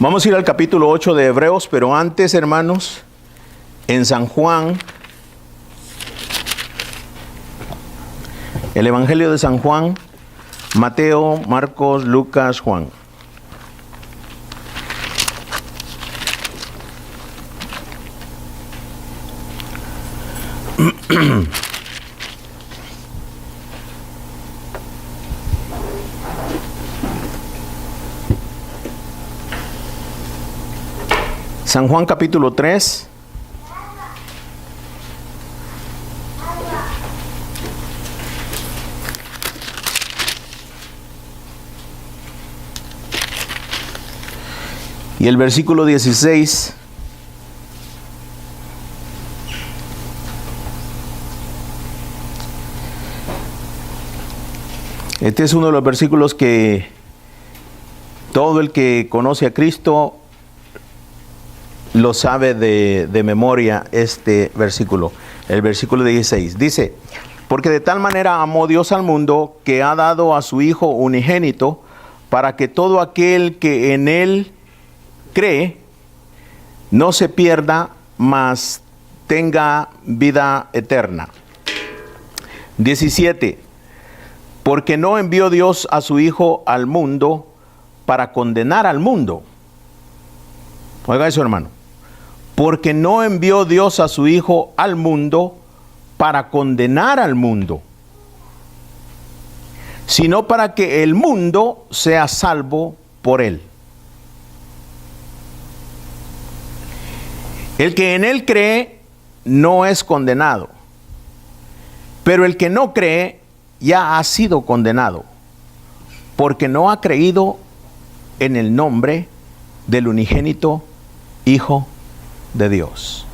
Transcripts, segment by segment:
Vamos a ir al capítulo 8 de Hebreos, pero antes, hermanos, en San Juan, el Evangelio de San Juan, Mateo, Marcos, Lucas, Juan. San Juan capítulo 3. Y el versículo 16. Este es uno de los versículos que todo el que conoce a Cristo lo sabe de memoria, este versículo. El versículo 16 dice: porque de tal manera amó Dios al mundo, que ha dado a su Hijo unigénito, para que todo aquel que en él cree no se pierda, mas tenga vida eterna. 17. Porque no envió Dios a su Hijo al mundo para condenar al mundo. Oiga eso, hermano. Porque no envió Dios a su Hijo al mundo para condenar al mundo, sino para que el mundo sea salvo por él. El que en él cree no es condenado, pero el que no cree ya ha sido condenado, porque no ha creído en el nombre del unigénito Hijo de Dios.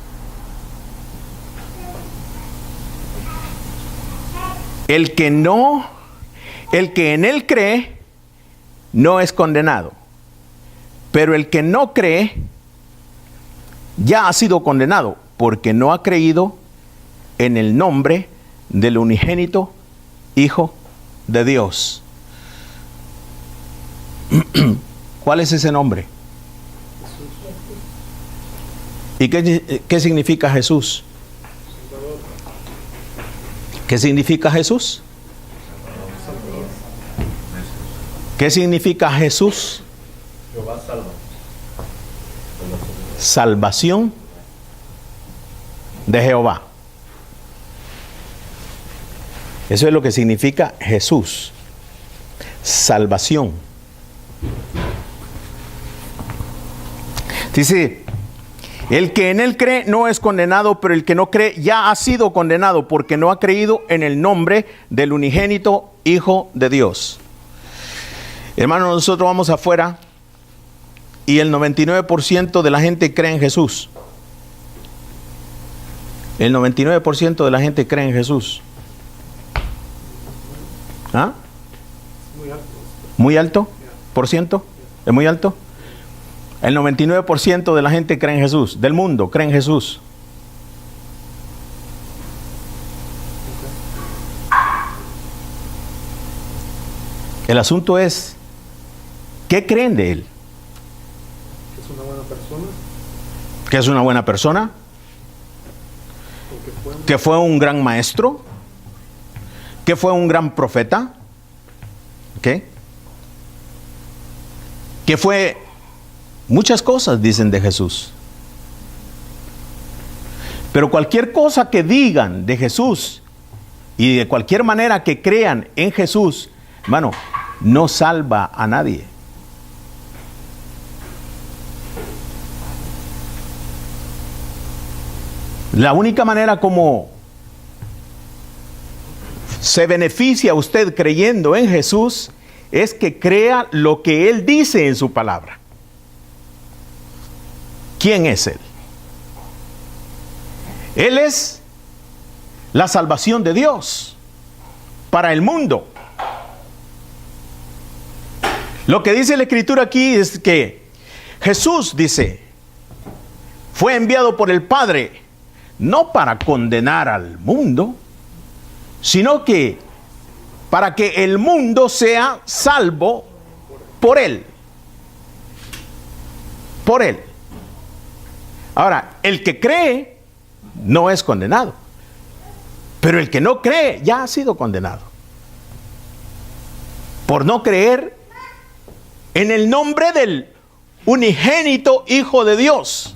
El que en él cree no es condenado, pero el que no cree ya ha sido condenado, porque no ha creído en el nombre del unigénito Hijo de Dios. ¿Cuál es ese nombre? ¿Y qué significa Jesús? ¿Qué significa Jesús? ¿Qué significa Jesús? Salvación de Jehová. Eso es lo que significa Jesús. Salvación. Dice: el que en él cree no es condenado, pero el que no cree ya ha sido condenado, porque no ha creído en el nombre del unigénito Hijo de Dios. Hermanos, nosotros vamos afuera y el 99% de la gente cree en Jesús. El 99% de la gente cree en Jesús. ¿Ah? ¿Muy alto? ¿Por ciento? ¿Es muy alto? El 99% de la gente cree en Jesús, del mundo cree en Jesús. El asunto es, ¿qué creen de él? ¿Que es una buena persona? ¿Que es una buena persona? ¿Que fue un gran maestro? ¿Que fue un gran profeta? ¿Qué? ¿Que fue... Muchas cosas dicen de Jesús. Pero cualquier cosa que digan de Jesús y de cualquier manera que crean en Jesús, hermano, no salva a nadie. La única manera como se beneficia usted creyendo en Jesús es que crea lo que Él dice en su palabra. ¿Quién es Él? Él es la salvación de Dios para el mundo. Lo que dice la Escritura aquí es que Jesús, dice, fue enviado por el Padre no para condenar al mundo, sino que para que el mundo sea salvo por Él. por Él. Ahora, el que cree no es condenado, pero el que no cree ya ha sido condenado por no creer en el nombre del unigénito Hijo de Dios.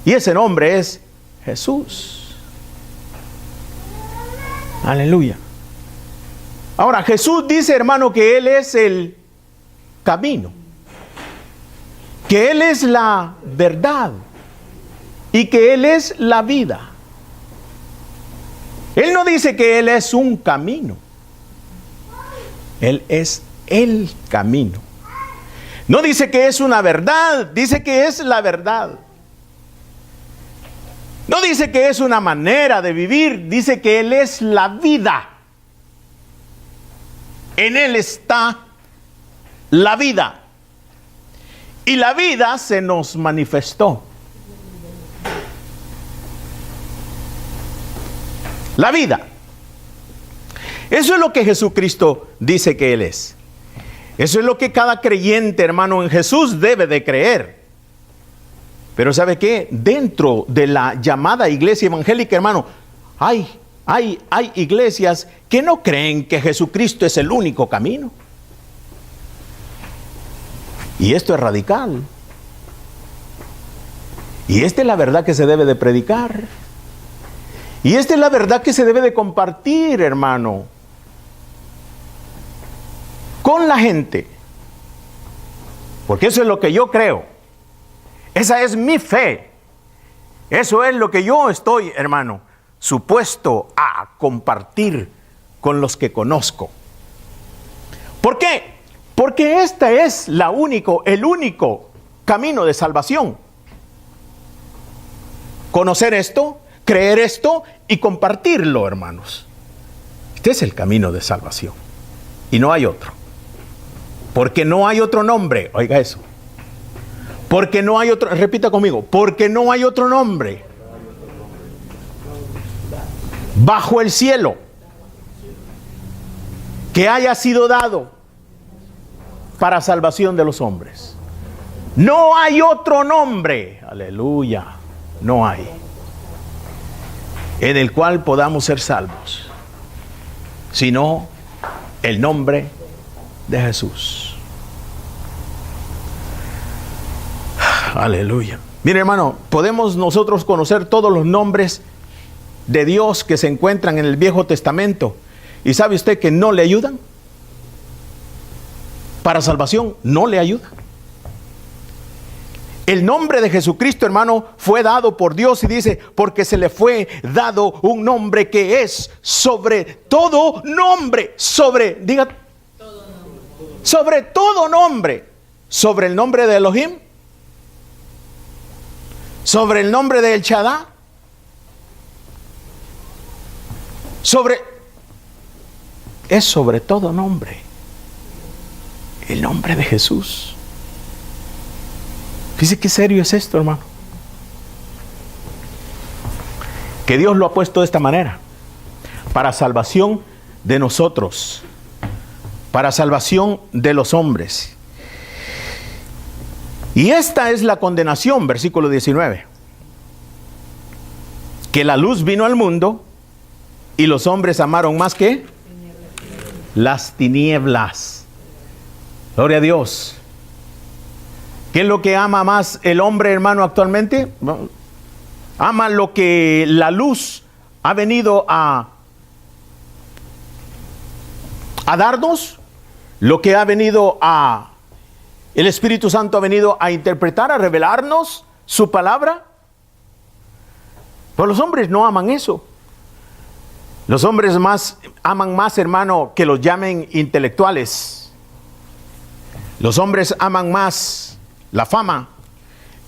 Y ese nombre es Jesús. Aleluya. Ahora, Jesús dice, hermano, que Él es el camino, que Él es la verdad y que Él es la vida. Él no dice que Él es un camino. Él es el camino. No dice que es una verdad, dice que es la verdad. No dice que es una manera de vivir, dice que Él es la vida. En Él está la vida. Y la vida se nos manifestó. La vida. Eso es lo que Jesucristo dice que Él es. Eso es lo que cada creyente, hermano, en Jesús debe de creer. Pero ¿sabe qué? Dentro de la llamada iglesia evangélica, hermano, hay iglesias que no creen que Jesucristo es el único camino. Y esto es radical. Y esta es la verdad que se debe de predicar. Y esta es la verdad que se debe de compartir, hermano, con la gente. Porque eso es lo que yo creo. Esa es mi fe. Eso es lo que yo estoy, hermano, supuesto a compartir con los que conozco. ¿Por qué? Porque este es el único camino de salvación. Conocer esto, creer esto y compartirlo, hermanos. Este es el camino de salvación. Y no hay otro. Porque no hay otro nombre. Oiga eso. Porque no hay otro, repita conmigo, porque no hay otro nombre bajo el cielo que haya sido dado para salvación de los hombres. No hay otro nombre, aleluya, no hay, en el cual podamos ser salvos, sino el nombre de Jesús. Aleluya. Mire, hermano, podemos nosotros conocer todos los nombres de Dios que se encuentran en el Viejo Testamento. ¿Y sabe usted que no le ayudan? Para salvación no le ayuda. El nombre de Jesucristo, hermano, fue dado por Dios y dice, porque se le fue dado un nombre que es sobre todo nombre, sobre todo nombre, sobre el nombre de Elohim, sobre el nombre de El Shaddai, es sobre todo nombre, el nombre de Jesús. Fíjese qué serio es esto, hermano. Que Dios lo ha puesto de esta manera, para salvación de nosotros, para salvación de los hombres. Y esta es la condenación, versículo 19. Que la luz vino al mundo y los hombres amaron más que las tinieblas. Gloria a Dios. ¿Qué es lo que ama más el hombre, hermano, actualmente? Ama lo que la luz ha venido a darnos, lo que ha venido el Espíritu Santo ha venido a interpretar, a revelarnos su palabra. Pero los hombres no aman eso. Los hombres aman más, hermano, que los llamen intelectuales. Los hombres aman más la fama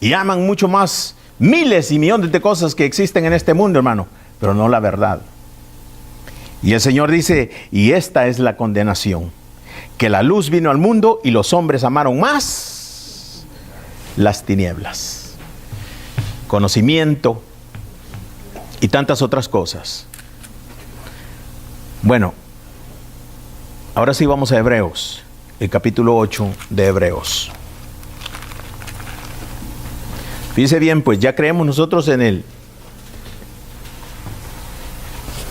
y aman mucho más miles y millones de cosas que existen en este mundo, hermano, pero no la verdad. Y el Señor dice, y esta es la condenación, que la luz vino al mundo y los hombres amaron más las tinieblas, conocimiento y tantas otras cosas. Bueno, ahora sí vamos a Hebreos, el capítulo 8 de Hebreos. Fíjese bien, pues ya creemos nosotros en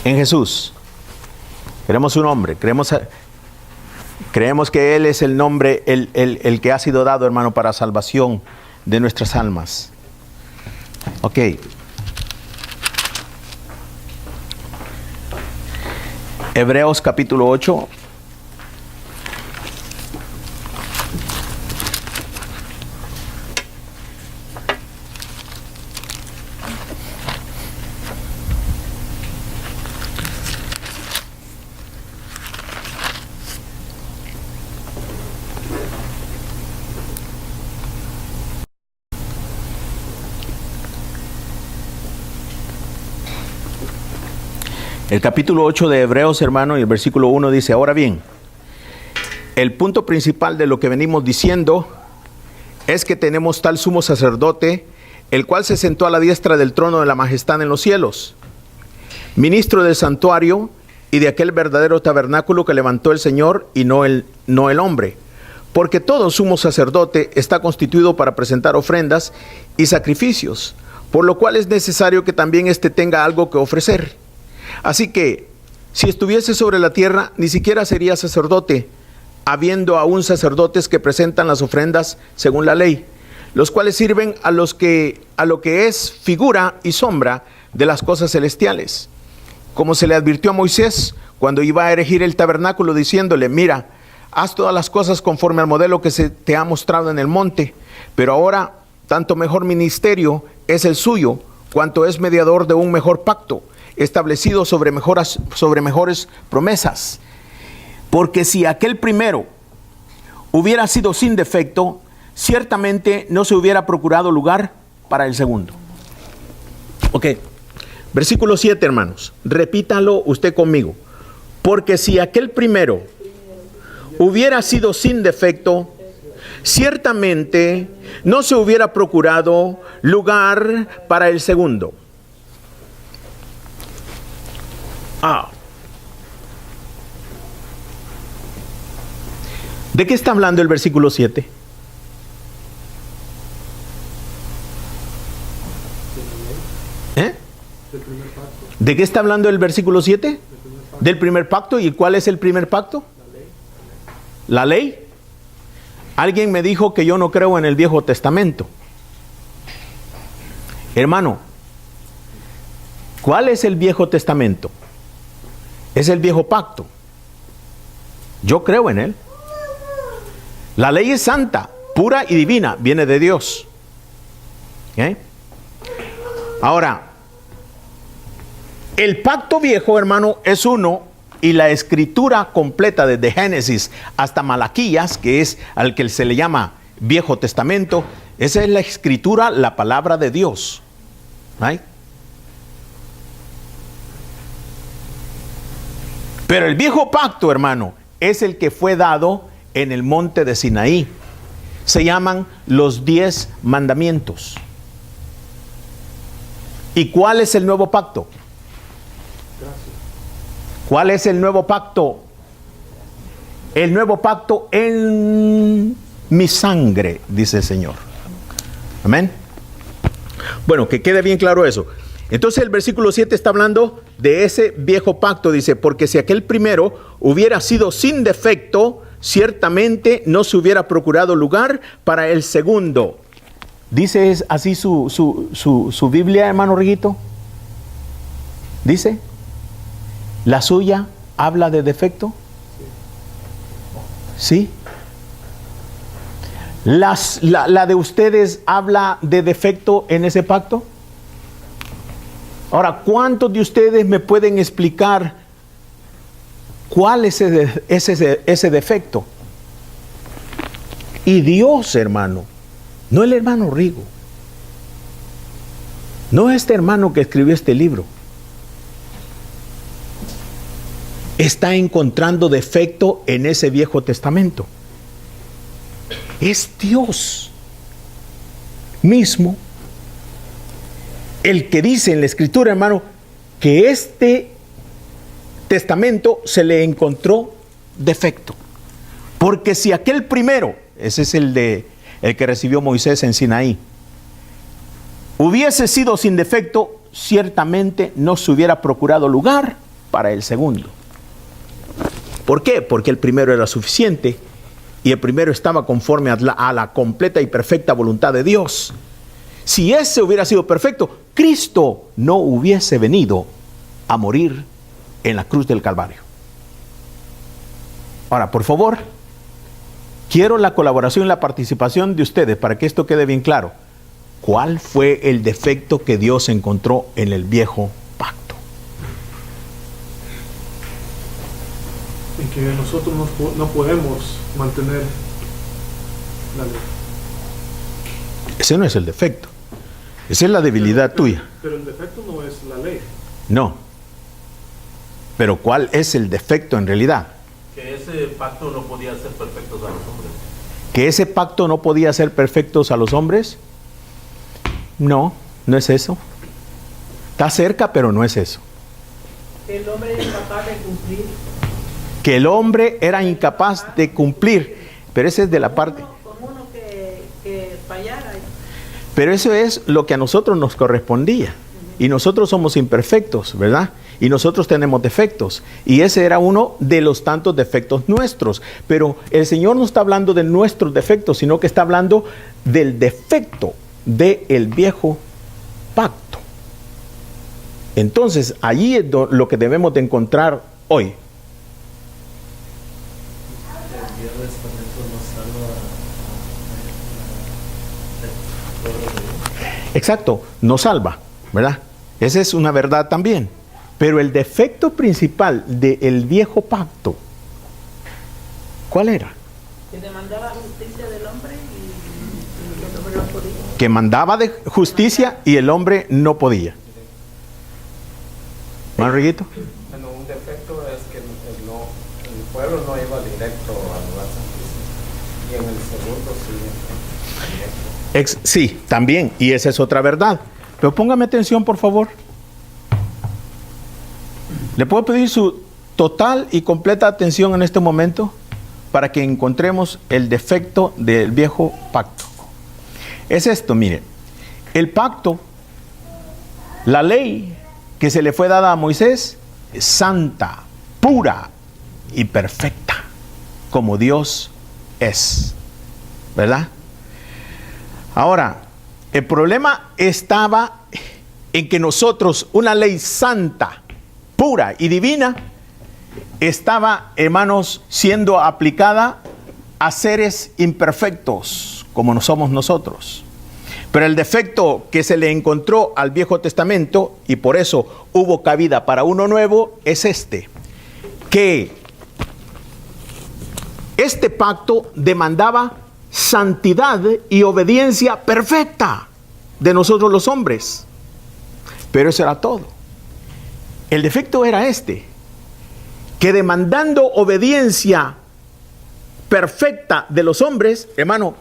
Jesús. Creemos su nombre, creemos que Él es el nombre, el que ha sido dado, hermano, para salvación de nuestras almas. Ok. Hebreos capítulo 8. El capítulo 8 de Hebreos, hermano, y el versículo 1 dice: ahora bien, el punto principal de lo que venimos diciendo es que tenemos tal sumo sacerdote, el cual se sentó a la diestra del trono de la majestad en los cielos, ministro del santuario y de aquel verdadero tabernáculo que levantó el Señor y no el hombre. Porque todo sumo sacerdote está constituido para presentar ofrendas y sacrificios, por lo cual es necesario que también éste tenga algo que ofrecer. Así que, si estuviese sobre la tierra, ni siquiera sería sacerdote, habiendo aún sacerdotes que presentan las ofrendas según la ley, los cuales sirven a lo que es figura y sombra de las cosas celestiales. Como se le advirtió a Moisés cuando iba a erigir el tabernáculo, diciéndole: mira, haz todas las cosas conforme al modelo que se te ha mostrado en el monte. Pero ahora, tanto mejor ministerio es el suyo, cuanto es mediador de un mejor pacto, establecido sobre mejores promesas. Porque si aquel primero hubiera sido sin defecto, ciertamente no se hubiera procurado lugar para el segundo. Ok, versículo 7, hermanos, repítalo usted conmigo. Porque si aquel primero hubiera sido sin defecto, ciertamente no se hubiera procurado lugar para el segundo. ¿De qué está hablando el versículo 7? ¿De qué está hablando el versículo 7? Del primer pacto. ¿Y cuál es el primer pacto? La ley. Alguien me dijo que yo no creo en el Viejo Testamento. Hermano, ¿cuál es el Viejo Testamento? Es el viejo pacto. Yo creo en él. La ley es santa, pura y divina, viene de Dios. ¿Okay? Ahora, el pacto viejo, hermano, es uno, y la escritura completa desde Génesis hasta Malaquías, que es al que se le llama Viejo Testamento, esa es la escritura, la palabra de Dios. ¿Right? Pero el viejo pacto, hermano, es el que fue dado en el monte de Sinaí. Se llaman los 10 mandamientos. ¿Y cuál es el nuevo pacto? ¿Cuál es el nuevo pacto? El nuevo pacto en mi sangre, dice el Señor. Amén. Bueno, que quede bien claro eso. Entonces el versículo 7 está hablando de ese viejo pacto. Dice: porque si aquel primero hubiera sido sin defecto, ciertamente no se hubiera procurado lugar para el segundo. ¿Dice así su Biblia, hermano Riguito? ¿Dice? ¿La suya habla de defecto? ¿Sí? ¿La de ustedes habla de defecto en ese pacto? Ahora, ¿cuántos de ustedes me pueden explicar cuál es ese defecto? Y Dios, hermano, no el hermano Rigo, no este hermano que escribió este libro, está encontrando defecto en ese Viejo Testamento. Es Dios mismo el que dice en la Escritura, hermano, que este testamento se le encontró defecto. Porque si aquel primero, ese es el que recibió Moisés en Sinaí, hubiese sido sin defecto, ciertamente no se hubiera procurado lugar para el segundo. ¿Por qué? Porque el primero era suficiente y el primero estaba conforme a la completa y perfecta voluntad de Dios. Si ese hubiera sido perfecto, Cristo no hubiese venido a morir en la cruz del Calvario. Ahora, por favor, quiero la colaboración y la participación de ustedes para que esto quede bien claro. ¿Cuál fue el defecto que Dios encontró en el viejo pacto? En que nosotros no podemos mantener la ley. Ese no es el defecto. Esa es la debilidad tuya. Pero el defecto no es la ley. No. Pero ¿cuál es el defecto en realidad? Que ese pacto no podía ser perfecto a los hombres. ¿Que ese pacto no podía ser perfectos a los hombres? No, no es eso. Está cerca, pero no es eso. El hombre es incapaz de cumplir. Que el hombre era incapaz de cumplir. Pero ese es de la parte. Con uno que fallara. Pero eso es lo que a nosotros nos correspondía. Y nosotros somos imperfectos, ¿verdad? Y nosotros tenemos defectos. Y ese era uno de los tantos defectos nuestros. Pero el Señor no está hablando de nuestros defectos, sino que está hablando del defecto del viejo pacto. Entonces, allí es lo que debemos de encontrar hoy. El Viejo Testamento nos salva. Exacto, nos salva, ¿verdad? Esa es una verdad también. Pero el defecto principal del viejo pacto, ¿cuál era? Que demandaba justicia del hombre y el hombre no podía. Que mandaba de justicia y el hombre no podía. ¿Manriguito? Bueno, un defecto es que el pueblo no iba directo al lugar santísimo. Y en el segundo sí, directo. Sí, también, y esa es otra verdad. Pero póngame atención, por favor. ¿Le puedo pedir su total y completa atención en este momento para que encontremos el defecto del viejo pacto? Es esto, mire. El pacto, la ley que se le fue dada a Moisés, es santa, pura y perfecta, como Dios es. ¿Verdad? Ahora, el problema estaba en que nosotros, una ley santa, pura y divina, estaba, hermanos, siendo aplicada a seres imperfectos, como no somos nosotros. Pero el defecto que se le encontró al Viejo Testamento, y por eso hubo cabida para uno nuevo, es este, que este pacto demandaba santidad y obediencia perfecta de nosotros los hombres. Pero eso era todo. El defecto era este, que demandando obediencia perfecta de los hombres, hermano,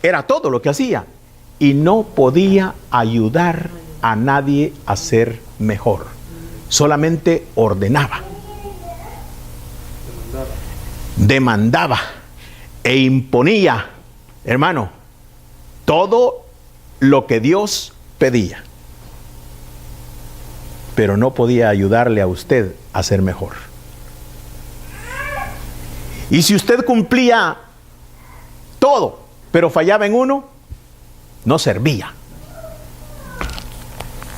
era todo lo que hacía. Y no podía ayudar a nadie a ser mejor. Solamente ordenaba. Demandaba e imponía, hermano, todo lo que Dios pedía. Pero no podía ayudarle a usted a ser mejor. Y si usted cumplía todo, pero fallaba en uno, no servía.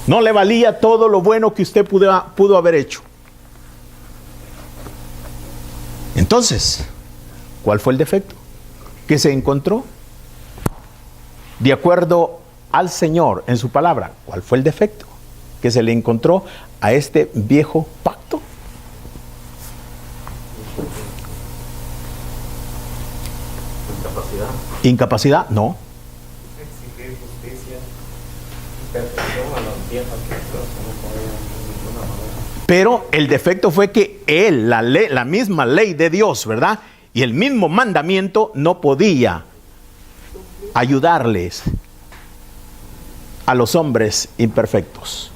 No le valía todo lo bueno que usted pudo haber hecho. Entonces, ¿cuál fue el defecto que se encontró? De acuerdo al Señor en su palabra, ¿cuál fue el defecto que se le encontró a este viejo pacto? Incapacidad. Incapacidad, no. Exigir justicia y perfección a las viejas criaturas que no podían de ninguna manera. Pero el defecto fue que él, la misma ley de Dios, ¿verdad? Y el mismo mandamiento no podía ayudarles a los hombres imperfectos.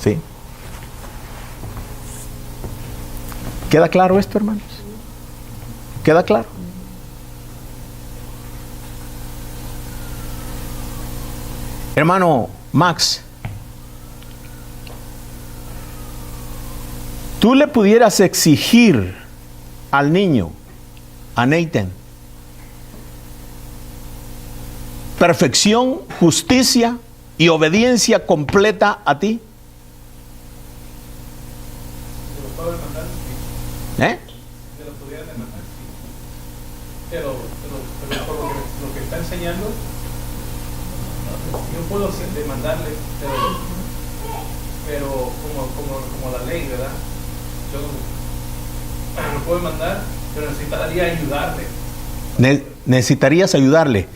¿Sí? ¿Queda claro esto, hermanos? ¿Queda claro? Hermano Max, tú le pudieras exigir al niño, a Nathan, perfección, justicia y obediencia completa a ti. Se lo puedo demandar, sí. ¿Eh? Se lo pudiera demandar, sí. Pero por lo que está enseñando, yo puedo demandarle, pero como la ley, ¿verdad? Yo lo puedo demandar, pero necesitaría ayudarle. Necesitarías ayudarle.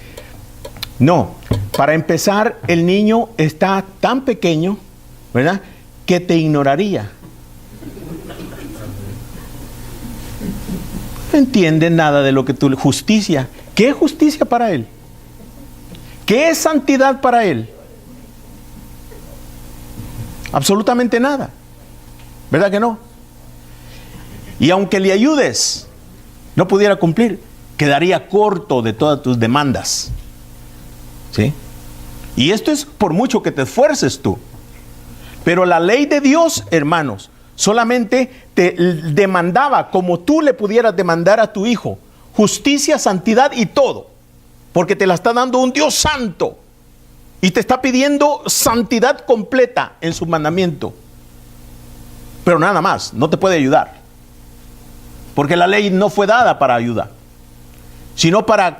No, para empezar, el niño está tan pequeño, ¿verdad?, que te ignoraría. No entiende nada de lo que tú... Justicia. ¿Qué es justicia para él? ¿Qué es santidad para él? Absolutamente nada. ¿Verdad que no? Y aunque le ayudes, no pudiera cumplir, quedaría corto de todas tus demandas. ¿Sí? Y esto es por mucho que te esfuerces tú. Pero la ley de Dios, hermanos, solamente te demandaba, como tú le pudieras demandar a tu hijo, justicia, santidad y todo. Porque te la está dando un Dios santo. Y te está pidiendo santidad completa en su mandamiento. Pero nada más, no te puede ayudar. Porque la ley no fue dada para ayudar, sino para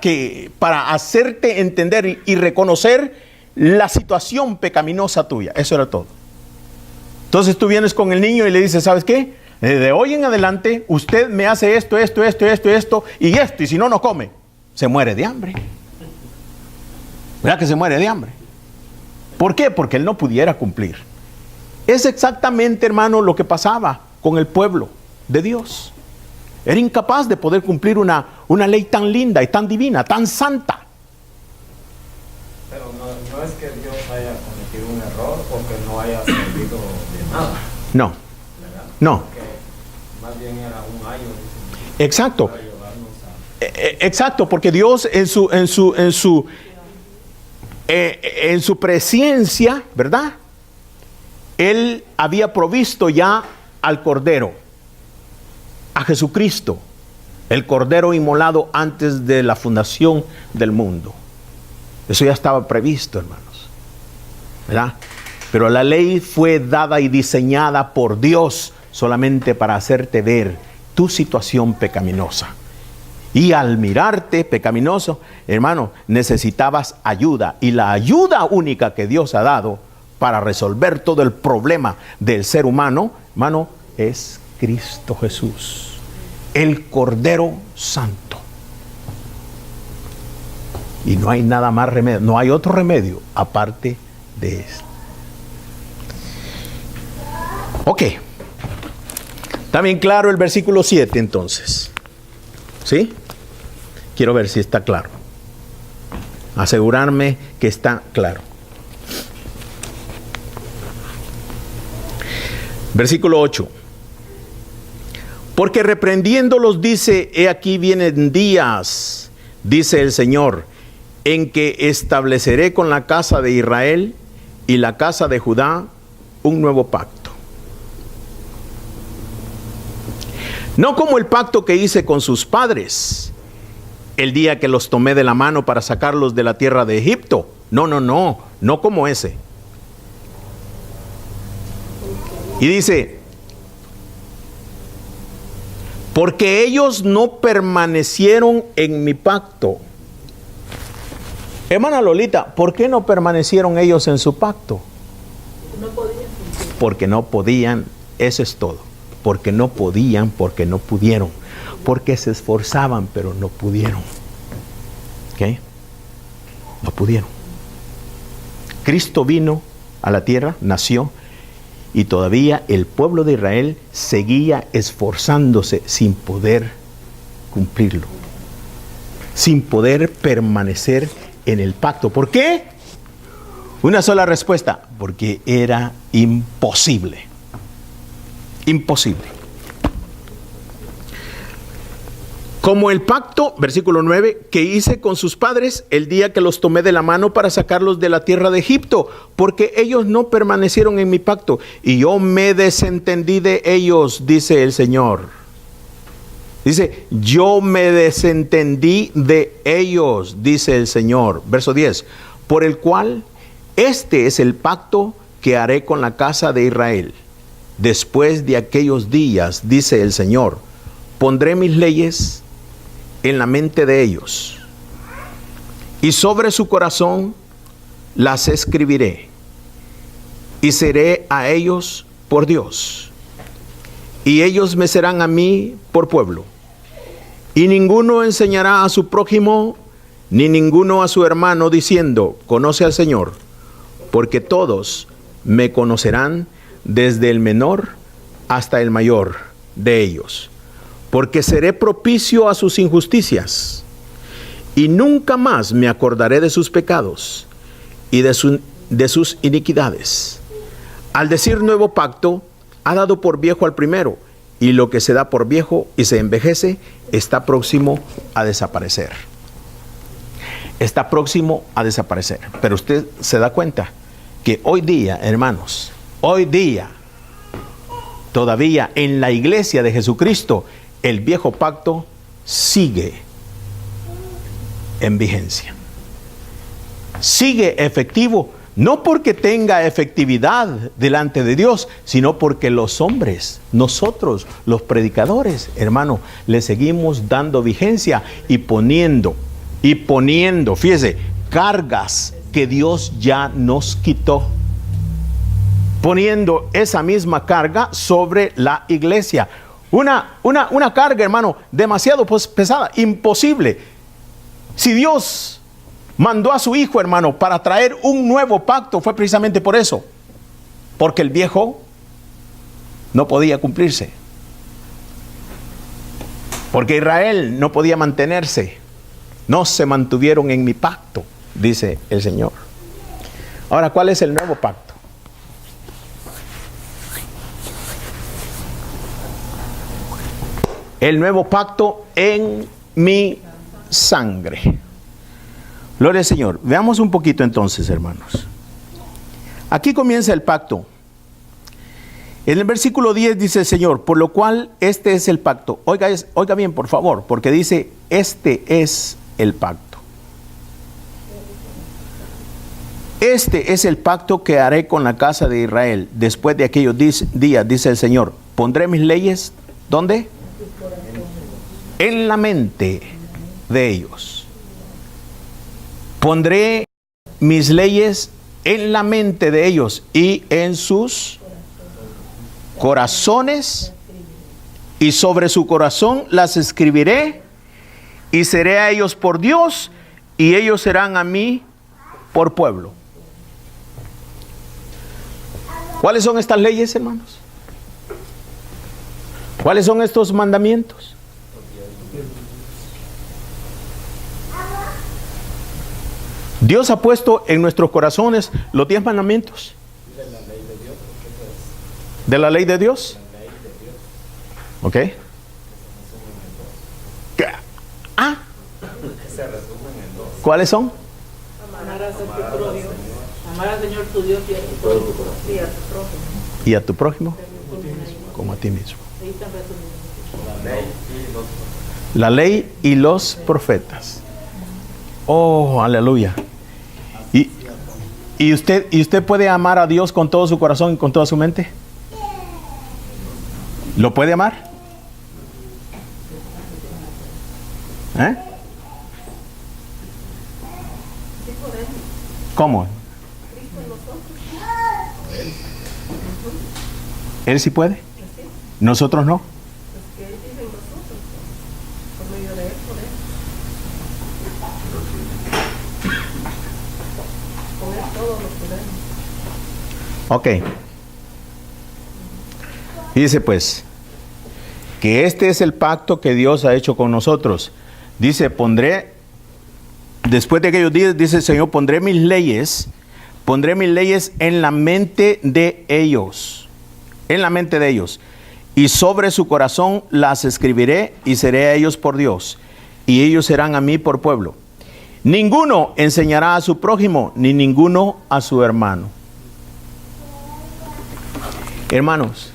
hacerte entender y reconocer la situación pecaminosa tuya. Eso era todo. Entonces tú vienes con el niño y le dices, ¿sabes qué? De hoy en adelante usted me hace esto, y si no, no come. Se muere de hambre. ¿Verdad que se muere de hambre? ¿Por qué? Porque él no pudiera cumplir. Es exactamente, hermano, lo que pasaba con el pueblo de Dios. Era incapaz de poder cumplir una ley tan linda y tan divina, tan santa. Pero no es que Dios haya cometido un error o que no haya servido de nada. No, ¿Verdad? no. Porque más bien era un ayo. Exacto. Para ayudarnos a... Exacto, porque Dios en su presencia, ¿verdad?, Él había provisto ya al Cordero, a Jesucristo, el Cordero inmolado antes de la fundación del mundo. Eso ya estaba previsto, hermanos, ¿verdad? Pero la ley fue dada y diseñada por Dios solamente para hacerte ver tu situación pecaminosa. Y al mirarte pecaminoso, hermano, necesitabas ayuda. Y la ayuda única que Dios ha dado para resolver todo el problema del ser humano, hermano, es Cristo Jesús, el Cordero Santo. Y no hay nada más remedio, no hay otro remedio aparte de esto. Ok. Está bien claro el versículo 7 entonces. ¿Sí? Quiero ver si está claro. Asegurarme que está claro. Versículo 8. Porque reprendiéndolos dice, he aquí vienen días, dice el Señor, en que estableceré con la casa de Israel y la casa de Judá un nuevo pacto. No como el pacto que hice con sus padres, el día que los tomé de la mano para sacarlos de la tierra de Egipto. No como ese. Y dice, porque ellos no permanecieron en mi pacto. Hermana Lolita, ¿por qué no permanecieron ellos en su pacto? No podían. Porque no podían, eso es todo. Porque no podían, porque no pudieron. Porque se esforzaban, pero no pudieron. ¿Ok? No pudieron. Cristo vino a la tierra, nació, y todavía el pueblo de Israel seguía esforzándose sin poder cumplirlo. Sin poder permanecer en el pacto. ¿Por qué? Una sola respuesta. Porque era imposible. Imposible. Como el pacto, versículo 9, que hice con sus padres el día que los tomé de la mano para sacarlos de la tierra de Egipto, porque ellos no permanecieron en mi pacto y yo me desentendí de ellos, dice el Señor. Dice, yo me desentendí de ellos, dice el Señor. Verso 10, por el cual este es el pacto que haré con la casa de Israel. Después de aquellos días, dice el Señor, pondré mis leyes en la mente de ellos, y sobre su corazón las escribiré, y seré a ellos por Dios, y ellos me serán a mí por pueblo. Y ninguno enseñará a su prójimo, ni ninguno a su hermano, diciendo, conoce al Señor, porque todos me conocerán, desde el menor hasta el mayor de ellos. Porque seré propicio a sus injusticias, y nunca más me acordaré de sus pecados y de sus iniquidades. Al decir nuevo pacto, ha dado por viejo al primero, y lo que se da por viejo y se envejece está próximo a desaparecer. Está próximo a desaparecer. Pero usted se da cuenta que hoy día, hermanos, hoy día, todavía en la iglesia de Jesucristo, el viejo pacto sigue en vigencia. Sigue efectivo, no porque tenga efectividad delante de Dios, sino porque los hombres, nosotros, los predicadores, hermano, le seguimos dando vigencia y poniendo, fíjese, cargas que Dios ya nos quitó. Poniendo esa misma carga sobre la iglesia. Una carga, hermano, demasiado pesada, imposible. Si Dios mandó a su Hijo, hermano, para traer un nuevo pacto, fue precisamente por eso. Porque el viejo no podía cumplirse. Porque Israel no podía mantenerse. No se mantuvieron en mi pacto, dice el Señor. Ahora, ¿cuál es el nuevo pacto? El nuevo pacto en mi sangre. Gloria al Señor. Veamos un poquito entonces, hermanos. Aquí comienza el pacto. En el versículo 10 dice el Señor, por lo cual este es el pacto. Oiga bien, por favor, porque dice, este es el pacto. Este es el pacto que haré con la casa de Israel. Después de aquellos días, dice el Señor, pondré mis leyes, ¿dónde? En la mente de ellos. Pondré mis leyes en la mente de ellos y en sus corazones, y sobre su corazón las escribiré, y seré a ellos por Dios, y ellos serán a mí por pueblo. ¿Cuáles son estas leyes, hermanos? ¿Cuáles son estos mandamientos? Dios ha puesto en nuestros corazones los 10 mandamientos. ¿De la ley de Dios? ¿Ok? Ah. ¿Cuáles son? Amar al Señor tu Dios y a tu prójimo. ¿Y a tu prójimo? Como a ti mismo. La ley y los profetas. Oh, aleluya. ¿Y usted puede amar a Dios con todo su corazón y con toda su mente? ¿Lo puede amar? ¿Eh? ¿Cómo? ¿Él sí puede? ¿Nosotros no? Ok. Dice pues, que este es el pacto que Dios ha hecho con nosotros. Dice, después de aquellos días, dice el Señor, pondré mis leyes en la mente de ellos. En la mente de ellos. y sobre su corazón las escribiré, y seré a ellos por Dios, y ellos serán a mí por pueblo. Ninguno enseñará a su prójimo, ni ninguno a su hermano. Hermanos,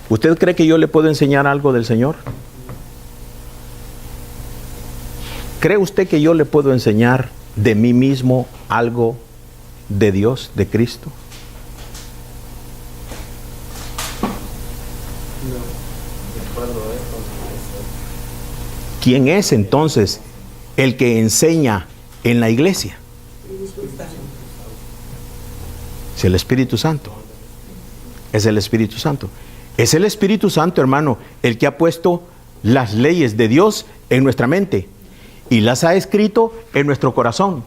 ¿usted cree que yo le puedo enseñar algo del Señor? ¿Cree usted que yo le puedo enseñar de mí mismo algo de Dios, de Cristo? ¿Quién es entonces el que enseña en la iglesia? Es el Espíritu Santo. Es el Espíritu Santo. Es el Espíritu Santo, hermano, el que ha puesto las leyes de Dios en nuestra mente y las ha escrito en nuestro corazón.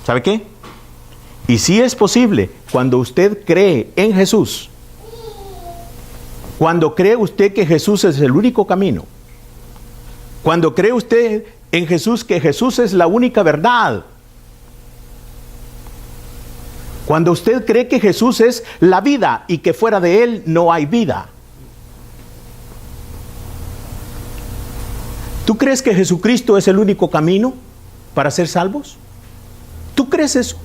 ¿Sabe qué? Y si es posible, cuando usted cree en Jesús, cuando cree usted que Jesús es el único camino, cuando cree usted en Jesús que Jesús es la única verdad, cuando usted cree que Jesús es la vida y que fuera de Él no hay vida, ¿tú crees que Jesucristo es el único camino para ser salvos? ¿Tú crees eso?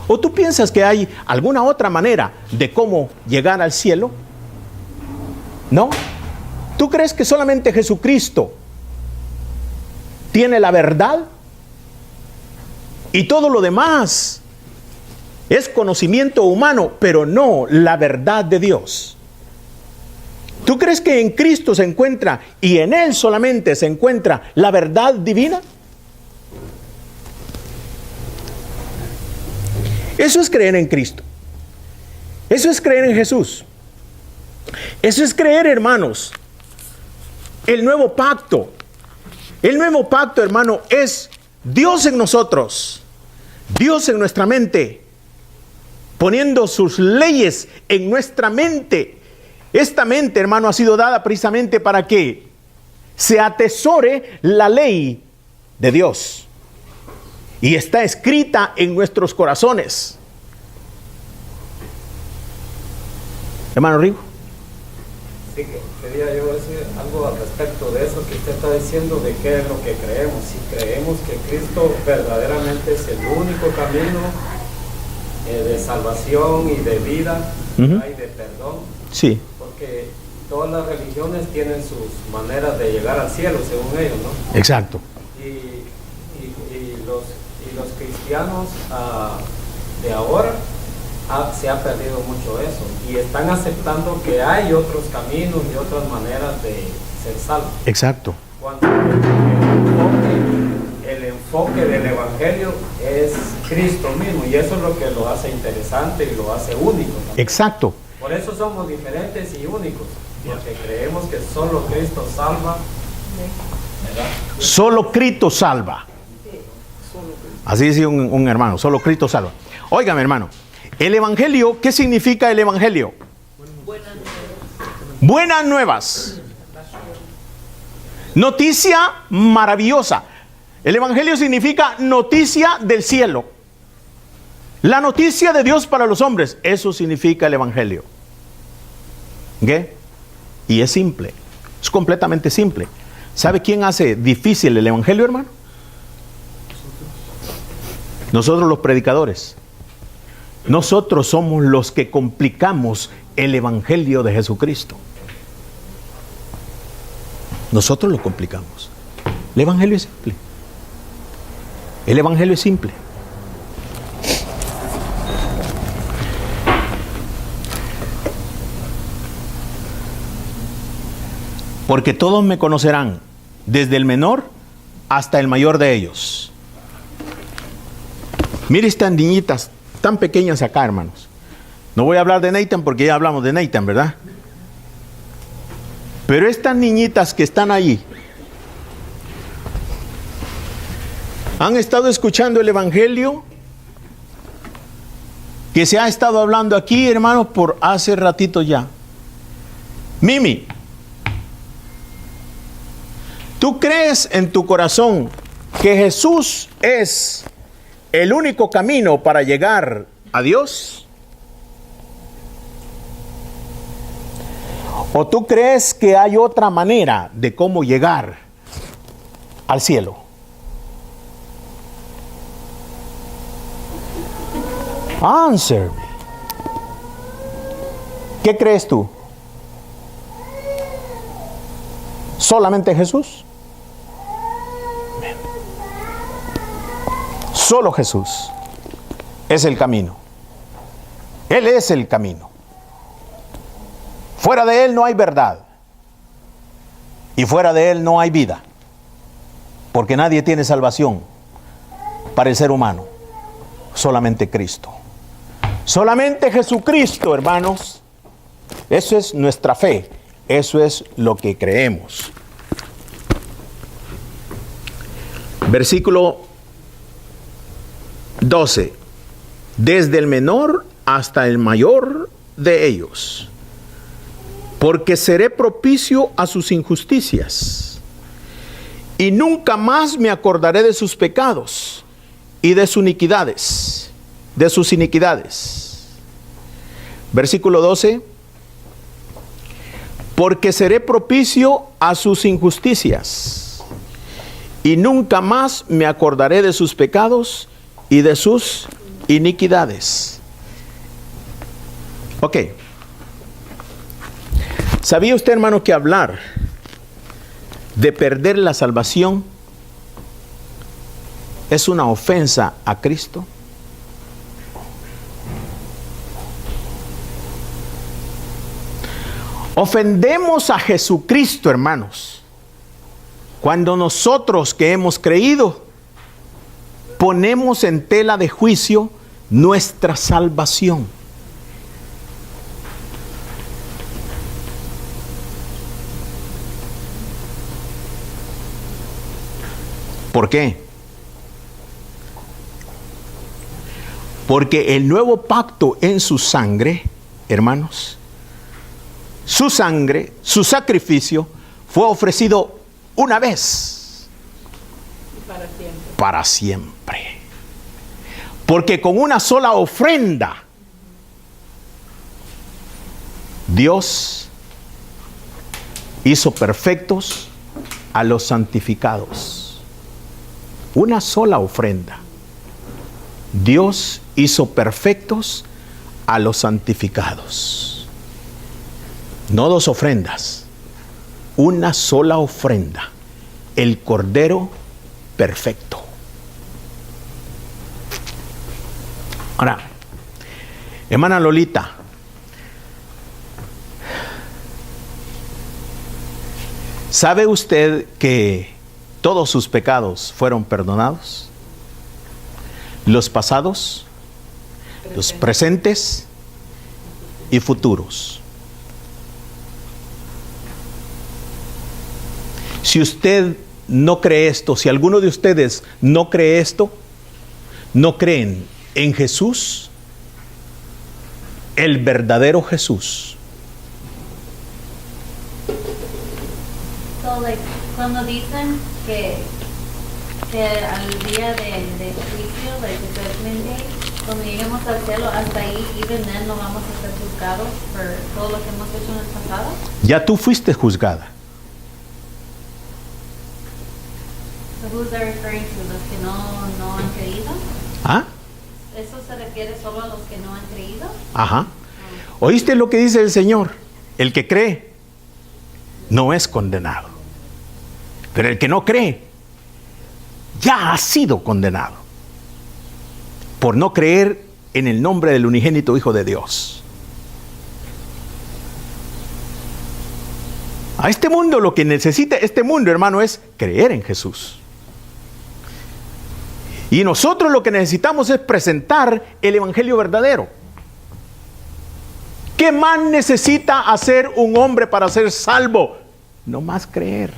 ¿O tú piensas que hay alguna otra manera de cómo llegar al cielo? ¿No? ¿Tú crees que solamente Jesucristo tiene la verdad? Y todo lo demás es conocimiento humano, pero no la verdad de Dios. ¿Tú crees que en Cristo se encuentra y en Él solamente se encuentra la verdad divina? Eso es creer en Cristo. Eso es creer en Jesús. Eso es creer, hermanos, el nuevo pacto. El nuevo pacto, hermano, es Dios en nosotros, Dios en nuestra mente, poniendo sus leyes en nuestra mente. Esta mente, hermano, ha sido dada precisamente para que se atesore la ley de Dios. Y está escrita en nuestros corazones. Hermano Rigo. Sí, quería yo decir algo al respecto de eso que usted está diciendo, de qué es lo que creemos. Si creemos que Cristo verdaderamente es el único camino de salvación y de vida, y de perdón. Sí. Porque todas las religiones tienen sus maneras de llegar al cielo, según ellos, ¿no? Exacto. Y los cristianos de ahora se ha perdido mucho eso y están aceptando que hay otros caminos y otras maneras de ser salvos. Exacto. Cuando el enfoque del Evangelio es Cristo mismo, y eso es lo que lo hace interesante y lo hace único también. Exacto. Por eso somos diferentes y únicos, porque creemos que solo Cristo salva, ¿verdad? Solo Cristo salva. Así dice un hermano, solo Cristo salva. Óigame, hermano, el Evangelio, ¿qué significa el Evangelio? Buenas nuevas. Noticia maravillosa. El Evangelio significa noticia del cielo. La noticia de Dios para los hombres. Eso significa el Evangelio. ¿Qué? Y es simple. Es completamente simple. ¿Sabe quién hace difícil el Evangelio, hermano? Nosotros los predicadores. Nosotros somos los que complicamos el Evangelio de Jesucristo. Nosotros lo complicamos. El Evangelio es simple. El Evangelio es simple. Porque todos me conocerán, desde el menor hasta el mayor de ellos. Mire estas niñitas tan pequeñas acá, hermanos. No voy a hablar de Nathan porque ya hablamos de Nathan, ¿verdad? Pero estas niñitas que están allí han estado escuchando el Evangelio que se ha estado hablando aquí, hermanos, por hace ratito ya. Mimi, ¿tú crees en tu corazón que Jesús es el único camino para llegar a Dios? ¿O tú crees que hay otra manera de cómo llegar al cielo? Answer me. ¿Qué crees tú? ¿Solamente Jesús? Solo Jesús es el camino. Él es el camino. Fuera de Él no hay verdad. Y fuera de Él no hay vida. Porque nadie tiene salvación para el ser humano. Solamente Cristo. Solamente Jesucristo, hermanos. Eso es nuestra fe. Eso es lo que creemos. Versículo 12. Desde el menor hasta el mayor de ellos. Porque seré propicio a sus injusticias. Y nunca más me acordaré de sus pecados y de sus iniquidades. De sus iniquidades. Versículo 12. Porque seré propicio a sus injusticias. Y nunca más me acordaré de sus pecados y de sus iniquidades. Ok. ¿Sabía usted, hermano, que hablar de perder la salvación es una ofensa a Cristo? Ofendemos a Jesucristo, hermanos, cuando nosotros que hemos creído ponemos en tela de juicio nuestra salvación. ¿Por qué? Porque el nuevo pacto en su sangre, hermanos, su sangre, su sacrificio, fue ofrecido una vez. Para siempre. Para siempre. Porque con una sola ofrenda, Dios hizo perfectos a los santificados. Una sola ofrenda. Dios hizo perfectos a los santificados. No dos ofrendas, una sola ofrenda, el Cordero perfecto. Ahora, hermana Lolita, ¿sabe usted que todos sus pecados fueron perdonados? Los pasados, los presentes y futuros. Si usted no cree esto, si alguno de ustedes no cree esto, no creen en Jesús, el verdadero Jesús. So, like, cuando dicen que al día de juicio, like the judgment day, cuando lleguemos al cielo, hasta ahí, even then, no vamos a ser juzgados por todo lo que hemos hecho en el pasado. Ya tú fuiste juzgada. So who's that referring to? ¿Los que no han creído? ¿Ah? ¿Eso se refiere solo a los que no han creído? Ajá. ¿Oíste lo que dice el Señor? El que cree no es condenado. Pero el que no cree ya ha sido condenado por no creer en el nombre del unigénito Hijo de Dios. A este mundo lo que necesita este mundo, hermano, es creer en Jesús. Y nosotros lo que necesitamos es presentar el evangelio verdadero. ¿Qué más necesita hacer un hombre para ser salvo? No más creer.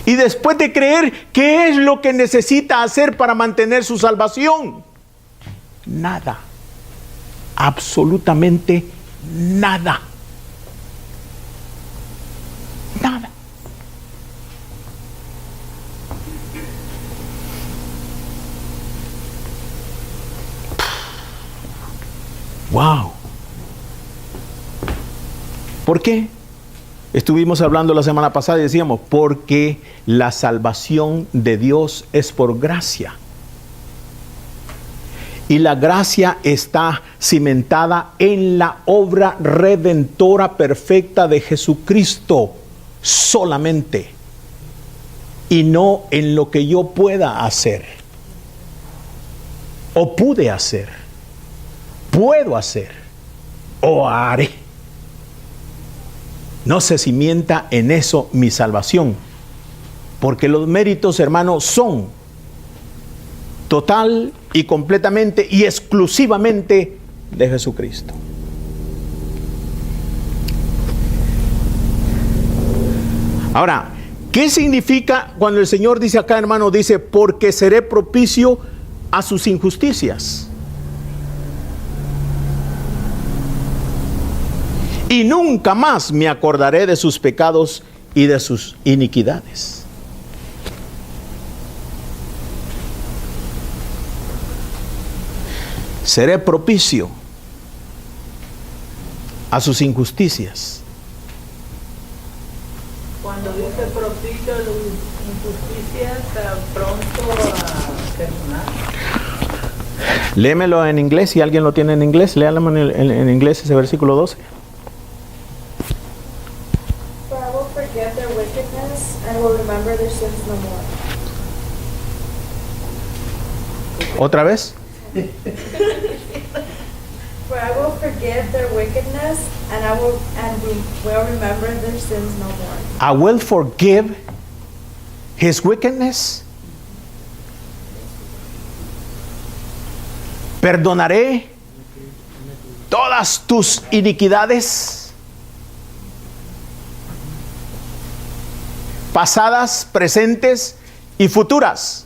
Y después de creer, ¿qué es lo que necesita hacer para mantener su salvación? Nada. Absolutamente nada. Nada. Wow. ¿Por qué? Estuvimos hablando la semana pasada y decíamos, porque la salvación de Dios es por gracia. Y la gracia está cimentada en la obra redentora perfecta de Jesucristo solamente. Y no en lo que yo pueda hacer. O pude hacer. Puedo hacer. O haré. No se cimienta en eso mi salvación. Porque los méritos, hermanos, son total y completamente y exclusivamente de Jesucristo. Ahora, ¿qué significa cuando el Señor dice acá, hermano? Dice, porque seré propicio a sus injusticias. Y nunca más me acordaré de sus pecados y de sus iniquidades. Seré propicio a sus injusticias. Cuando dice propicio a las injusticias, está pronto a terminar. Léemelo en inglés, si alguien lo tiene en inglés, léalo en inglés ese versículo 12. For I will forget their wickedness and will remember their sins no more. ¿Otra vez? For I will forgive their wickedness and will remember their sins no more. I will forgive his wickedness. Perdonaré todas tus iniquidades, pasadas, presentes y futuras.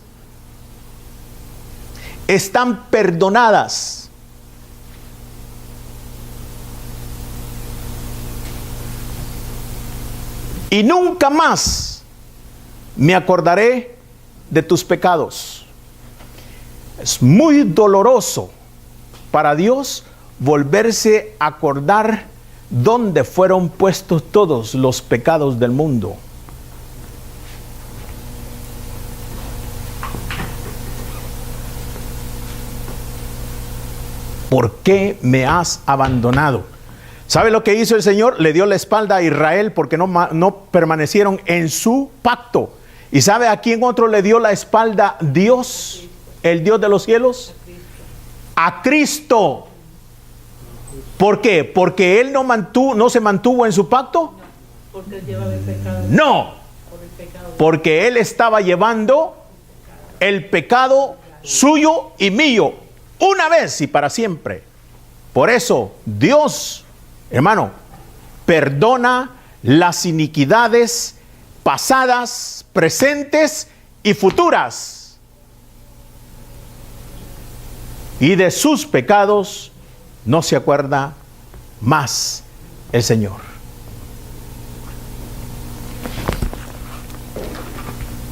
Están perdonadas. Y nunca más me acordaré de tus pecados. Es muy doloroso para Dios volverse a acordar dónde fueron puestos todos los pecados del mundo. ¿Por qué me has abandonado? ¿Sabe lo que hizo el Señor? Le dio la espalda a Israel porque no permanecieron en su pacto. ¿Y sabe a quién otro le dio la espalda Dios, el Dios de los cielos? A Cristo. ¿Por qué? ¿Porque Él no se mantuvo en su pacto? Porque Él llevaba el pecado. No. Porque Él estaba llevando el pecado suyo y mío, una vez y para siempre. Por eso Dios, hermano, perdona las iniquidades pasadas, presentes y futuras. Y de sus pecados no se acuerda más el Señor.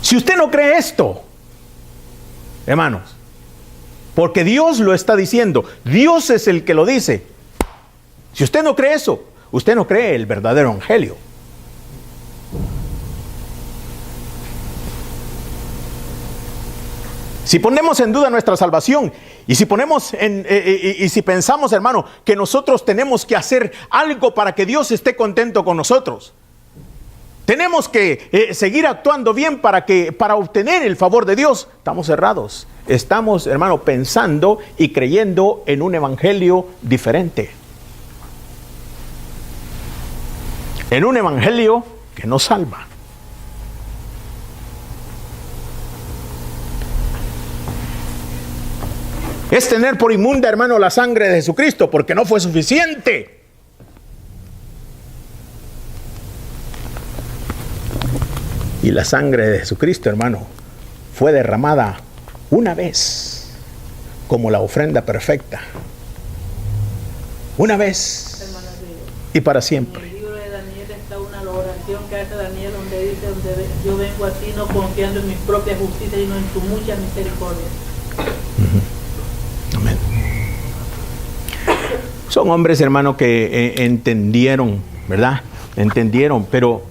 Si usted no cree esto, hermanos, porque Dios lo está diciendo, Dios es el que lo dice. Si usted no cree eso, usted no cree el verdadero evangelio. Si ponemos en duda nuestra salvación y si si pensamos, hermano, que nosotros tenemos que hacer algo para que Dios esté contento con nosotros, tenemos que seguir actuando bien para obtener el favor de Dios, estamos errados. Estamos, hermano, pensando y creyendo en un evangelio diferente. En un evangelio que no salva. Es tener por inmunda, hermano, la sangre de Jesucristo, porque no fue suficiente. Y la sangre de Jesucristo, hermano, fue derramada una vez como la ofrenda perfecta. Una vez y para siempre. En el libro de Daniel está una oración que hace Daniel donde dice, yo vengo a ti no confiando en mi propia justicia, sino en tu mucha misericordia. Amén. Son hombres, hermano, que entendieron ¿verdad? Entendieron, pero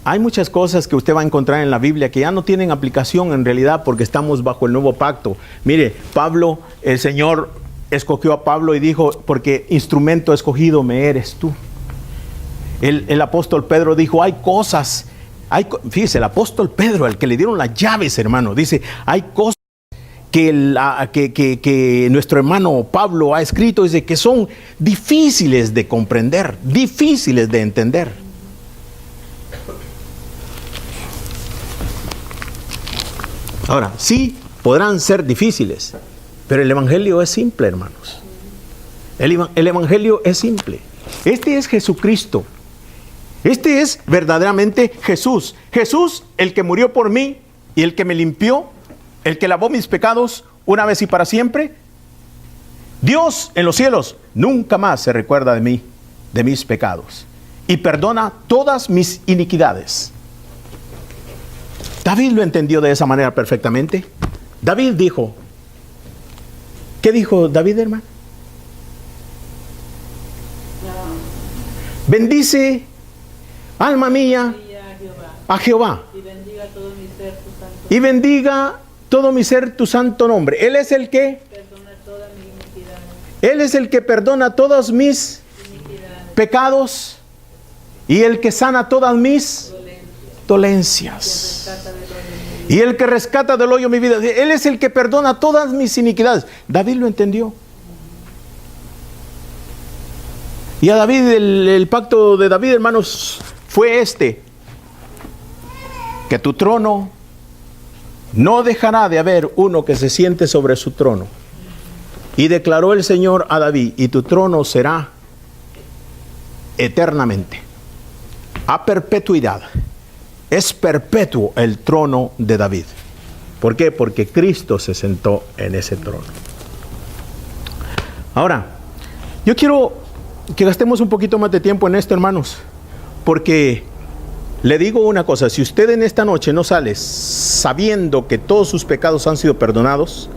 hay muchas cosas que usted va a encontrar en la Biblia que ya no tienen aplicación en realidad porque estamos bajo el nuevo pacto. Mire, Pablo, el Señor escogió a Pablo y dijo, porque instrumento escogido me eres tú. El apóstol Pedro dijo, hay cosas, fíjese, el apóstol Pedro, al que le dieron las llaves, hermano, dice, hay cosas que nuestro hermano Pablo ha escrito, dice que son difíciles de comprender, difíciles de entender. Ahora, sí, podrán ser difíciles, pero el Evangelio es simple, hermanos. El Evangelio es simple. Este es Jesucristo. Este es verdaderamente Jesús. Jesús, el que murió por mí y el que me limpió, el que lavó mis pecados una vez y para siempre. Dios en los cielos nunca más se recuerda de mí, de mis pecados, y perdona todas mis iniquidades. David lo entendió de esa manera perfectamente. David dijo, ¿qué dijo David, hermano? Bendice, alma mía, a Jehová, y bendiga todo mi ser tu santo. y bendiga todo mi ser tu santo nombre. Él es el que Perdona todas mis iniquidades. Él es el que perdona todos mis pecados y el que sana todas mis dolencias. Y el que rescata del hoyo mi vida. Él es el que perdona todas mis iniquidades. David lo entendió. Y a David, el pacto de David, hermanos, fue este: que tu trono no dejará de haber uno que se siente sobre su trono. Y declaró el Señor a David, y tu trono será eternamente, a perpetuidad. Es perpetuo el trono de David. ¿Por qué? Porque Cristo se sentó en ese trono. Ahora, yo quiero que gastemos un poquito más de tiempo en esto, hermanos, porque le digo una cosa: si usted en esta noche no sale sabiendo que todos sus pecados han sido perdonados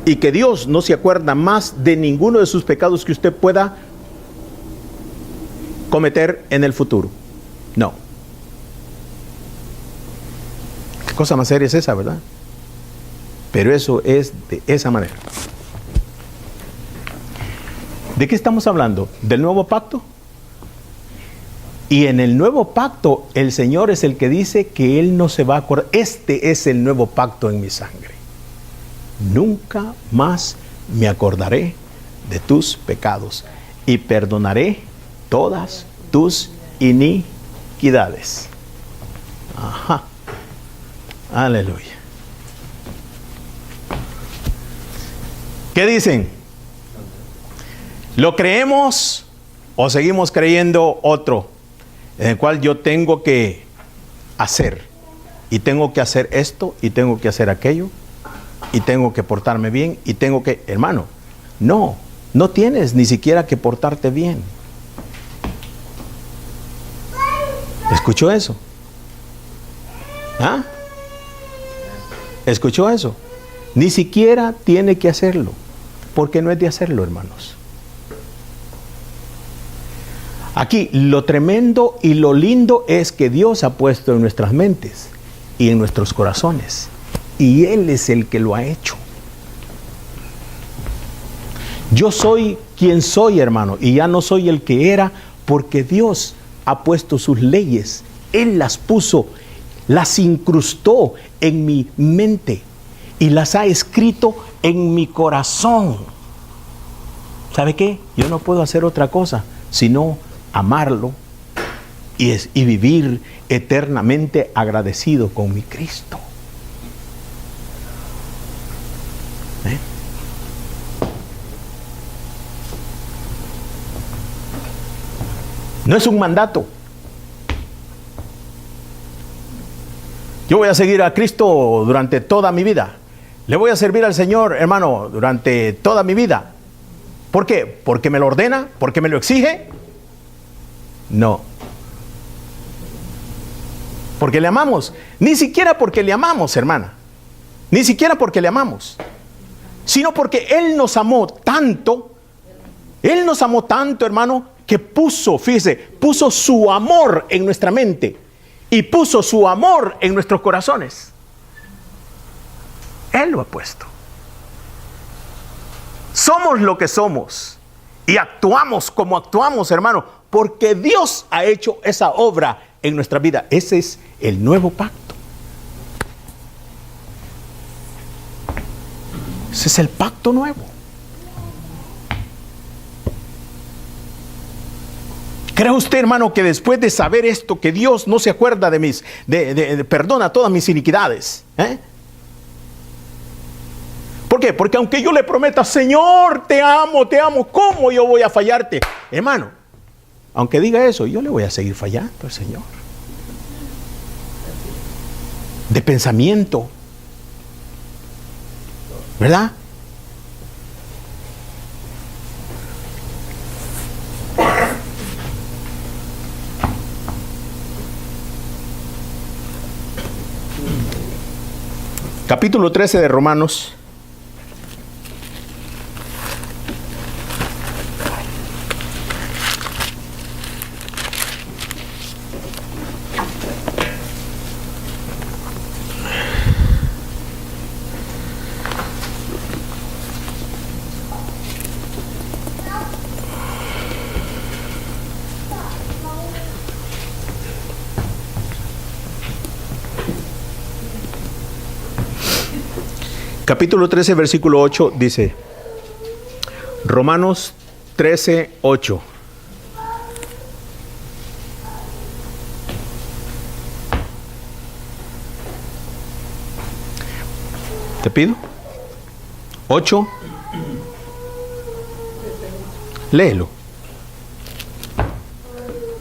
y que Dios no se acuerda más de ninguno de sus pecados que usted pueda cometer en el futuro, no. Qué cosa más seria es esa, ¿verdad? Pero eso es de esa manera. ¿De qué estamos hablando? ¿Del nuevo pacto? Y en el nuevo pacto el Señor es el que dice que Él no se va a acordar. Este es el nuevo pacto en mi sangre. Nunca más me acordaré de tus pecados y perdonaré todas tus iniquidades. Ajá. Aleluya. ¿Qué dicen? ¿Lo creemos o seguimos creyendo otro en el cual yo tengo que hacer? Y tengo que hacer esto, y tengo que hacer aquello, y tengo que portarme bien, y tengo que... Hermano, no tienes ni siquiera que portarte bien. ¿Escuchó eso? ¿Ah? ¿Escuchó eso? Ni siquiera tiene que hacerlo, porque no es de hacerlo, hermanos. Aquí lo tremendo y lo lindo es que Dios ha puesto en nuestras mentes y en nuestros corazones, y Él es el que lo ha hecho. Yo soy quien soy, hermano, y ya no soy el que era, porque Dios ha puesto sus leyes. Él las puso, las incrustó en mi mente y las ha escrito en mi corazón. ¿Sabe qué? Yo no puedo hacer otra cosa sino amarlo y vivir eternamente agradecido con mi Cristo. ¿Eh? No es un mandato. Yo voy a seguir a Cristo durante toda mi vida. Le voy a servir al Señor, hermano, durante toda mi vida. ¿Por qué? ¿Porque me lo ordena? ¿Porque me lo exige? No. Porque le amamos. Ni siquiera porque le amamos, hermana. Ni siquiera porque le amamos. Sino porque Él nos amó tanto. Él nos amó tanto, hermano, que puso, fíjese, puso su amor en nuestra mente y puso su amor en nuestros corazones. Él lo ha puesto. Somos lo que somos y actuamos como actuamos, hermano, porque Dios ha hecho esa obra en nuestra vida. Ese es el nuevo pacto. Ese es el pacto nuevo. ¿Cree usted, hermano, que después de saber esto, que Dios no se acuerda de mis, perdona todas mis iniquidades? ¿Por qué? Porque aunque yo le prometa, Señor, te amo, ¿cómo yo voy a fallarte? Hermano, aunque diga eso, yo le voy a seguir fallando al Señor. De pensamiento. ¿Verdad? Capítulo 13 de Romanos. Capítulo 13, versículo 8 dice, Romanos 13, 8. Te pido. 8. Léelo.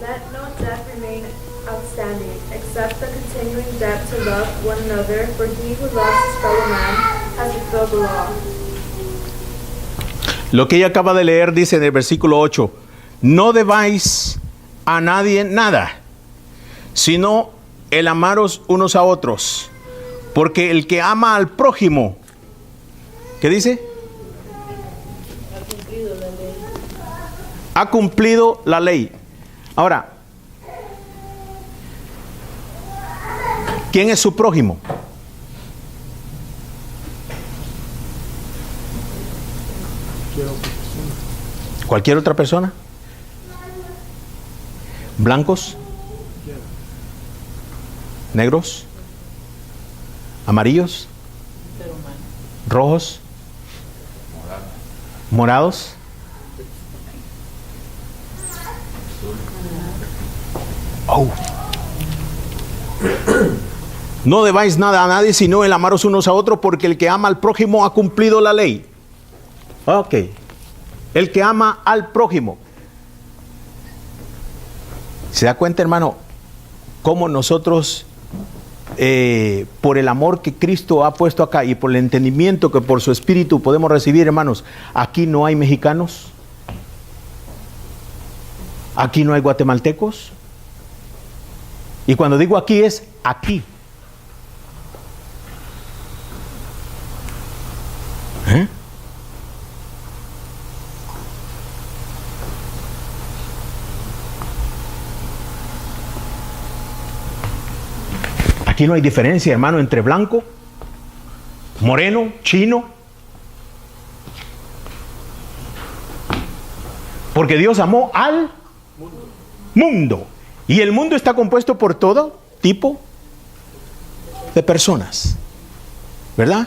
Let no debt remain outstanding, except the continuing debt to love one another, for he who loves his fellow man has fulfilled the law. Lo que ella acaba de leer dice en el versículo 8, no debáis a nadie nada, sino el amaros unos a otros, porque el que ama al prójimo, ¿qué dice? Ha cumplido la ley. Ahora, ¿quién es su prójimo? ¿Cualquier otra persona? ¿Blancos? ¿Negros? ¿Amarillos? ¿Rojos? ¿Morados? Oh. No debáis nada a nadie, sino el amaros unos a otros, porque el que ama al prójimo ha cumplido la ley. Ok. El que ama al prójimo. ¿Se da cuenta, hermano, cómo nosotros, por el amor que Cristo ha puesto acá y por el entendimiento que por su Espíritu podemos recibir, hermanos, aquí no hay mexicanos, aquí no hay guatemaltecos, y cuando digo aquí es aquí. Aquí no hay diferencia, hermano, entre blanco, moreno, chino. Porque Dios amó al mundo. Y el mundo está compuesto por todo tipo de personas. ¿Verdad?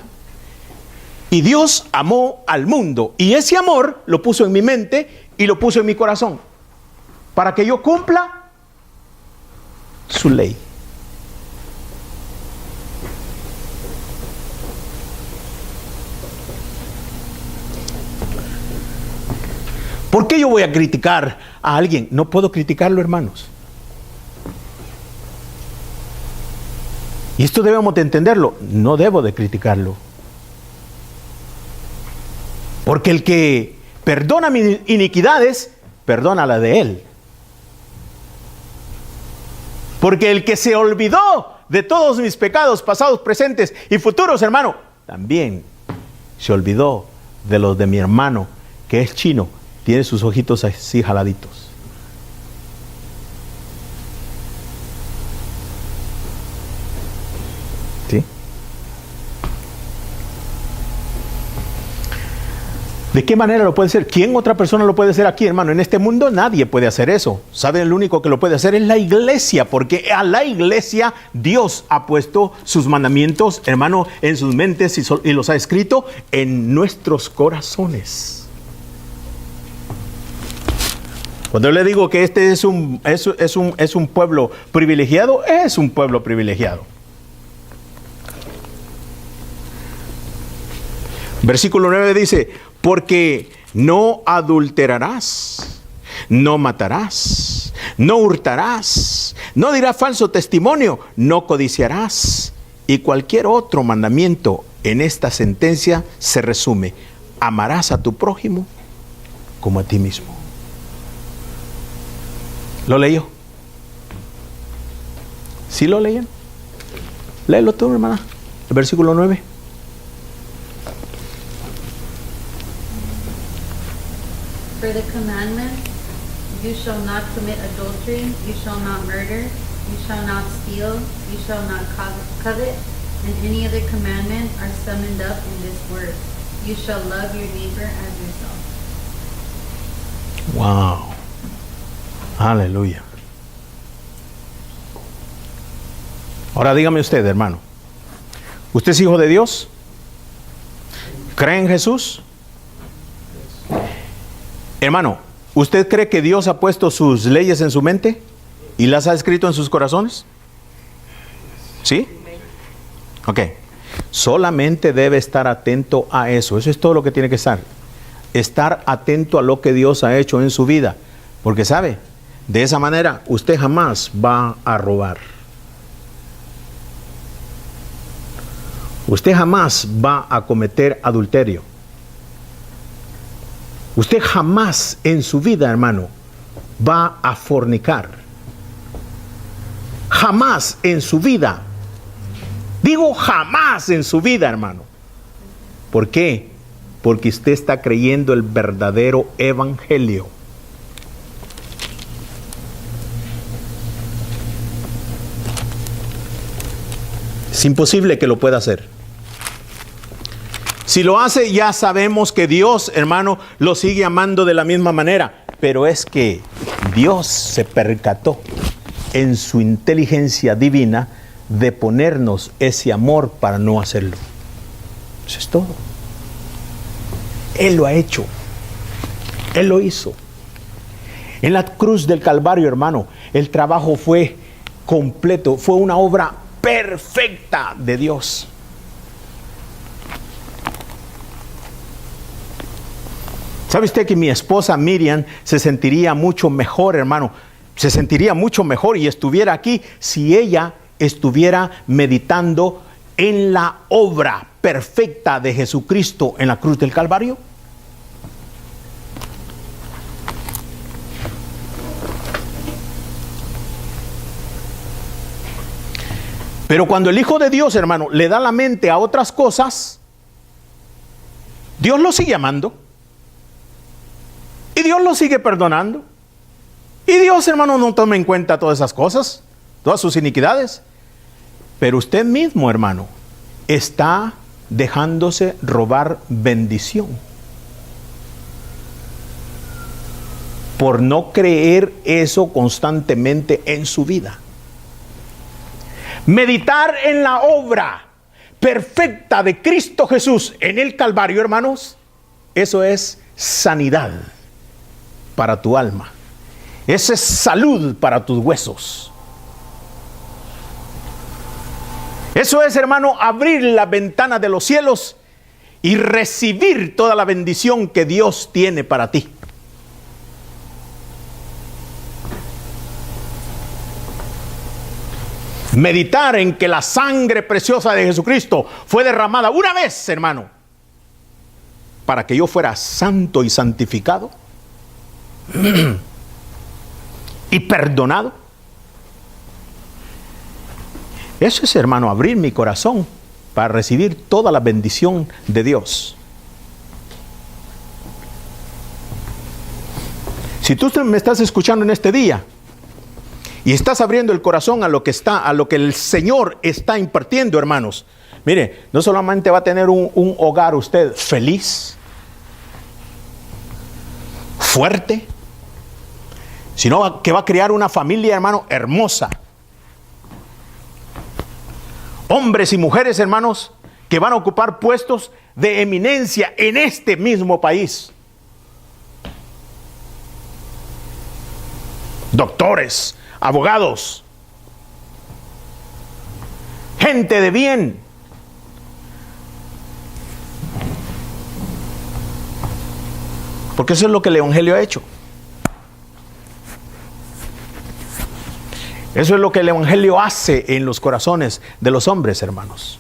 Y Dios amó al mundo. Y ese amor lo puso en mi mente y lo puso en mi corazón. Para que yo cumpla su ley. ¿Por qué yo voy a criticar a alguien? No puedo criticarlo, hermanos. Y esto debemos de entenderlo. No debo de criticarlo. Porque el que perdona mis iniquidades, perdona la de él. Porque el que se olvidó de todos mis pecados pasados, presentes y futuros, hermano, también se olvidó de los de mi hermano, que es chino. Tiene sus ojitos así jaladitos. ¿De qué manera lo puede hacer? ¿Quién otra persona lo puede hacer aquí, hermano? En este mundo nadie puede hacer eso. ¿Saben? El único que lo puede hacer es la iglesia, porque a la iglesia Dios ha puesto sus mandamientos, hermano, en sus mentes y los ha escrito en nuestros corazones. Cuando le digo que este es un pueblo privilegiado, es un pueblo privilegiado. Versículo 9 dice: porque no adulterarás, no matarás, no hurtarás, no dirás falso testimonio, no codiciarás. Y cualquier otro mandamiento en esta sentencia se resume: amarás a tu prójimo como a ti mismo. ¿Lo leyó? ¿Sí lo leían? Léelo tú, hermana. El versículo 9. For the commandment, you shall not commit adultery, you shall not murder, you shall not steal, you shall not covet, and any other commandment are summed up in this word: you shall love your neighbor as yourself. Wow. Aleluya. Ahora dígame usted, hermano, ¿usted es hijo de Dios? ¿Cree en Jesús? Hermano, ¿usted cree que Dios ha puesto sus leyes en su mente y las ha escrito en sus corazones? ¿Sí? Ok. Solamente debe estar atento a eso. Eso es todo lo que tiene que estar. Estar atento a lo que Dios ha hecho en su vida. Porque sabe, de esa manera usted jamás va a robar. Usted jamás va a cometer adulterio. Usted jamás en su vida, hermano, va a fornicar. Jamás en su vida. Digo jamás en su vida, hermano. ¿Por qué? Porque usted está creyendo el verdadero evangelio. Es imposible que lo pueda hacer. Si lo hace, ya sabemos que Dios, hermano, lo sigue amando de la misma manera. Pero es que Dios se percató en su inteligencia divina de ponernos ese amor para no hacerlo. Eso es todo. Él lo ha hecho. Él lo hizo. En la cruz del Calvario, hermano, el trabajo fue completo. Fue una obra perfecta de Dios. ¿Sabe usted que mi esposa Miriam se sentiría mucho mejor, hermano? Se sentiría mucho mejor y estuviera aquí si ella estuviera meditando en la obra perfecta de Jesucristo en la cruz del Calvario. Pero cuando el Hijo de Dios, hermano, le da la mente a otras cosas, Dios lo sigue amando. Y Dios lo sigue perdonando. Y Dios, hermano, no toma en cuenta todas esas cosas, todas sus iniquidades. Pero usted mismo, hermano, está dejándose robar bendición. Por no creer eso constantemente en su vida. Meditar en la obra perfecta de Cristo Jesús en el Calvario, hermanos, eso es sanidad para tu alma. Esa es salud para tus huesos. Eso es, hermano, abrir la ventana de los cielos y recibir toda la bendición que Dios tiene para ti. Meditar en que la sangre preciosa de Jesucristo fue derramada una vez, hermano, para que yo fuera santo y santificado y perdonado. Eso es, hermano, abrir mi corazón para recibir toda la bendición de Dios. Si tú me estás escuchando en este día y estás abriendo el corazón a lo que el Señor está impartiendo, hermanos, mire, no solamente va a tener un hogar usted feliz, fuerte, sino que va a crear una familia, hermano, hermosa. Hombres y mujeres, hermanos, que van a ocupar puestos de eminencia en este mismo país. Doctores, abogados, gente de bien. Porque eso es lo que el Evangelio ha hecho. Eso es lo que el Evangelio hace en los corazones de los hombres, hermanos.